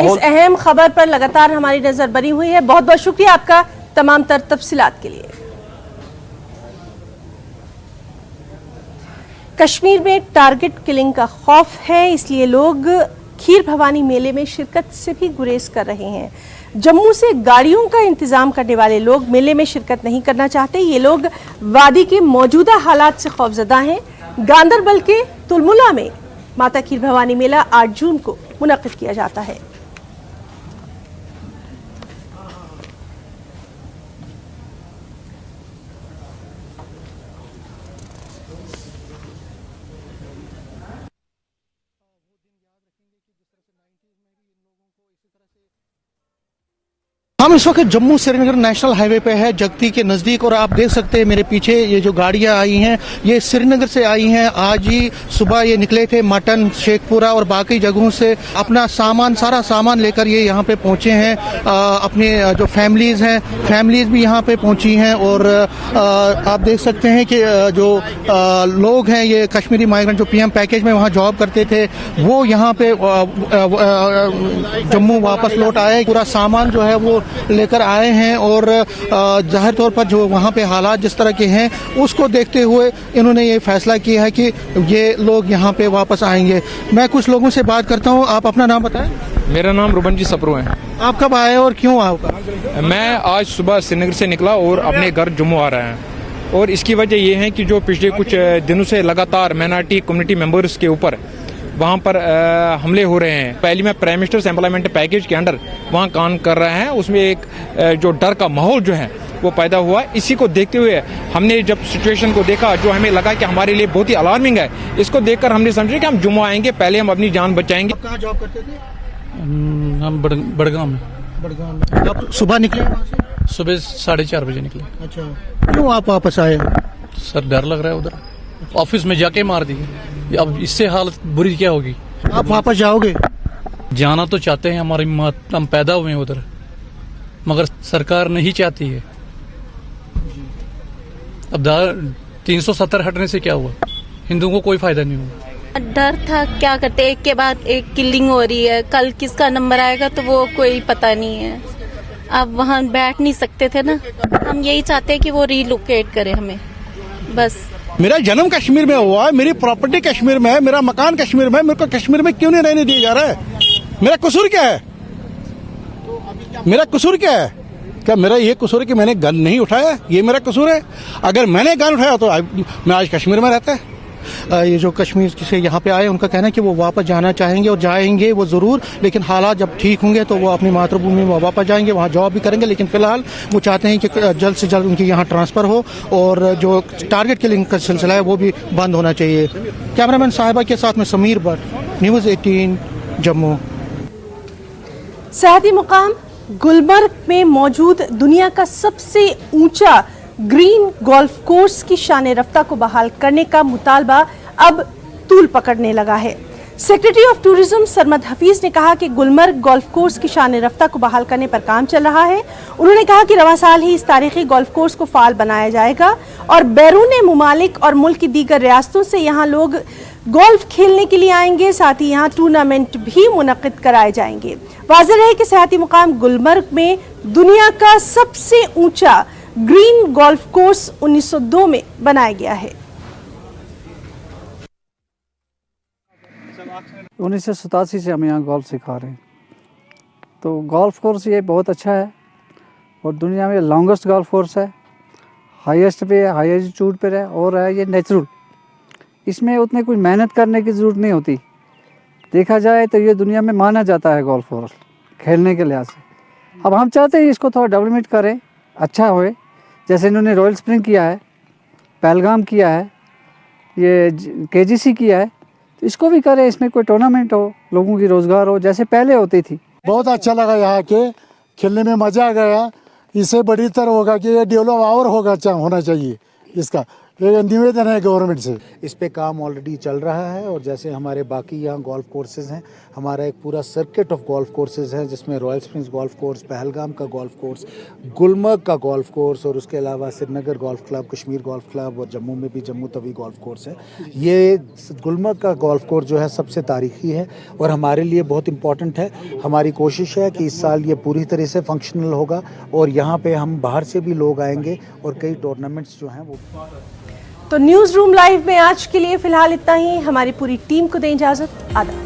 इस अहम खबर पर लगातार हमारी नजर बनी हुई है। बहुत बहुत शुक्रिया आपका तमाम तर तफसीलात के लिए। कश्मीर में टारगेट किलिंग का खौफ है, इसलिए लोग खीर भवानी मेले में शिरकत से भी गुरेज कर रहे हैं। जम्मू से गाड़ियों का इंतजाम करने वाले लोग मेले में शिरकत नहीं करना चाहते। ये लोग वादी के मौजूदा हालात से खौफजदा हैं। गांदरबल के तुलमुला में माता खीर भवानी मेला 8 जून को मुनक्किद किया जाता है। हम इस वक्त जम्मू श्रीनगर नेशनल हाईवे पे है, जगती के नज़दीक, और आप देख सकते हैं मेरे पीछे ये जो गाड़ियां आई हैं ये श्रीनगर से आई हैं। आज ही सुबह ये निकले थे मटन, शेखपुरा और बाकी जगहों से अपना सामान, सारा सामान लेकर ये यहाँ पे पहुंचे हैं। अपने जो फैमिलीज हैं, फैमिलीज भी यहाँ पे पहुंची हैं। और आप देख सकते हैं कि जो लोग हैं, ये कश्मीरी माइग्रेंट जो PM पैकेज में वहाँ जॉब करते थे, वो यहाँ पे जम्मू वापस लौट आए। पूरा सामान जो है वो लेकर आए हैं और जाहिर तौर पर जो वहाँ पे हालात जिस तरह के हैं उसको देखते हुए इन्होंने ये फैसला किया है कि ये लोग यहाँ पे वापस आएंगे। मैं कुछ लोगों से बात करता हूँ। आप अपना नाम बताएं। मेरा नाम रुबन जी सपरू है। आप कब आए और क्यों आए? मैं आज सुबह श्रीनगर से निकला और अपने घर जम्मू आ रहा है। और इसकी वजह यह है कि जो पिछले कुछ दिनों से लगातार माइनॉरिटी कम्युनिटी मेंबर्स के ऊपर वहाँ पर हमले हो रहे हैं। पहले मैं प्राइम मिनिस्टर्स एम्प्लॉयमेंट पैकेज के अंडर वहाँ काम कर रहे हैं। उसमें एक जो डर का माहौल जो है वो पैदा हुआ। इसी को देखते हुए हमने जब सिचुएशन को देखा, जो हमें लगा कि हमारे लिए बहुत ही अलार्मिंग है, इसको देखकर हमने समझा कि हम जम्मू आएंगे, पहले हम अपनी जान बचाएंगे। कहाँ जॉब करते थे? हम बड़गांव में। बड़गांव में। आप सुबह निकले वहाँ से? सुबह 4:30 बजे निकले। अच्छा, क्यों आप वापस आए? सर डर लग रहा है, उधर ऑफिस में जाके मार दिए। अब इससे हालत बुरी क्या होगी? आप वापस जाओगे? जाना तो चाहते हैं, हमारी हम पैदा हुए हैं उधर, मगर सरकार नहीं चाहती है। अब 370 हटने से क्या हुआ? हिंदुओं को कोई फायदा नहीं हुआ। डर था, क्या करते, एक के बाद एक किलिंग हो रही है। कल किसका नंबर आएगा तो वो कोई पता नहीं है। अब वहाँ बैठ नहीं सकते थे ना। हम यही चाहते हैं कि वो रिलोकेट करे हमें, बस। मेरा जन्म कश्मीर में हुआ है, मेरी प्रॉपर्टी कश्मीर में है, मेरा मकान कश्मीर में है, मेरे को कश्मीर में क्यों नहीं रहने दिया जा रहा है? मेरा कसूर क्या है? मेरा कसूर क्या है? क्या मेरा ये कसूर है कि मैंने गन नहीं उठाया? ये मेरा कसूर है? अगर मैंने गन उठाया तो मैं आज कश्मीर में रहता है। ये जो कश्मीर से यहाँ पे आए, उनका कहना है कि वो वापस जाना चाहेंगे और जाएंगे वो ज़रूर, लेकिन हालात जब ठीक होंगे तो वो अपनी मातृभूमि में वापस जाएंगे, वहाँ जॉब भी करेंगे। लेकिन फिलहाल वो चाहते हैं कि जल्द से जल्द उनकी यहाँ ट्रांसफ़र हो और जो टारगेट किलिंग का सिलसिला है वो भी बंद होना चाहिए। कैमरामैन साहिबा के साथ में समीर भट्ट, न्यूज़ 18 जम्मू। सयाहती मुकाम गुलमर्ग में मौजूद दुनिया का सबसे ऊंचा ग्रीन गोल्फ कोर्स की शान रफ्ता को बहाल करने का मुतालबा अब तूल पकड़ने लगा है। Secretary of tourism Sarmad Hafeez ने कहा कि गुलमर्ग गोल्फ कोर्स की शान रफ्ता को बहाल करने पर काम चल रहा है। उन्होंने कहा कि रवां साल ही इस तारीखी गोल्फ कोर्स को फाल बनाया जाएगा और बैरून मुमालिक और मुल्क की दीगर रियासतों से यहाँ लोग गोल्फ खेलने के लिए आएंगे। साथ ही यहाँ टूर्नामेंट भी मुनक्किद कराए जाएंगे। वाज़ेह है कि सयाहती मुकाम गुलमर्ग में दुनिया का सबसे ऊंचा ग्रीन गोल्फ कोर्स 1902 में बनाया गया है। 1987 से हम यहाँ गोल्फ सिखा रहे हैं। तो गोल्फ कोर्स ये बहुत अच्छा है और दुनिया में लॉन्गेस्ट गोल्फ कोर्स है, हाईएस्ट पे है, हाई एल्टीट्यूड पे है और है ये नेचुरल। इसमें उतने कुछ मेहनत करने की ज़रूरत नहीं होती। देखा जाए तो ये दुनिया में माना जाता है गोल्फ कोर्स खेलने के लिहाज से। अब हम चाहते हैं इसको थोड़ा डेवलपमेंट करें, अच्छा होए, जैसे इन्होंने रॉयल स्प्रिंग किया है, पहलगाम किया है, ये KGC किया है, तो इसको भी करें। इसमें कोई टूर्नामेंट हो, लोगों की रोज़गार हो जैसे पहले होती थी। बहुत अच्छा लगा यहाँ के खेलने में, मज़ा आ गया। इससे बड़ी तरह होगा कि ये डेवलप और होगा होना चाहिए इसका। एक निवेदन है गवर्नमेंट से। इस पे काम ऑलरेडी चल रहा है और जैसे हमारे बाकी यहाँ गोल्फ कोर्सेज हैं, हमारा एक पूरा सर्किट ऑफ गोल्फ कोर्सेज है जिसमें royal springs golf course, Pahalgam का गोल्फ कोर्स, गुलमर्ग का गोल्फ कोर्स और उसके अलावा Srinagar golf club, Kashmir golf club और जम्मू में भी जम्मू तवी गोल्फ कोर्स है। ये गुलमर्ग का गोल्फ कोर्स जो है सबसे तारीखी है और हमारे लिए बहुत इंपॉर्टेंट है। हमारी कोशिश है कि इस साल ये पूरी तरह से फंक्शनल होगा और यहाँ पे हम बाहर से भी लोग आएंगे और कई टूर्नामेंट्स जो हैं वो। तो न्यूज़ रूम लाइव में आज के लिए फिलहाल इतना ही। हमारी पूरी टीम को दें इजाजत। आदाब।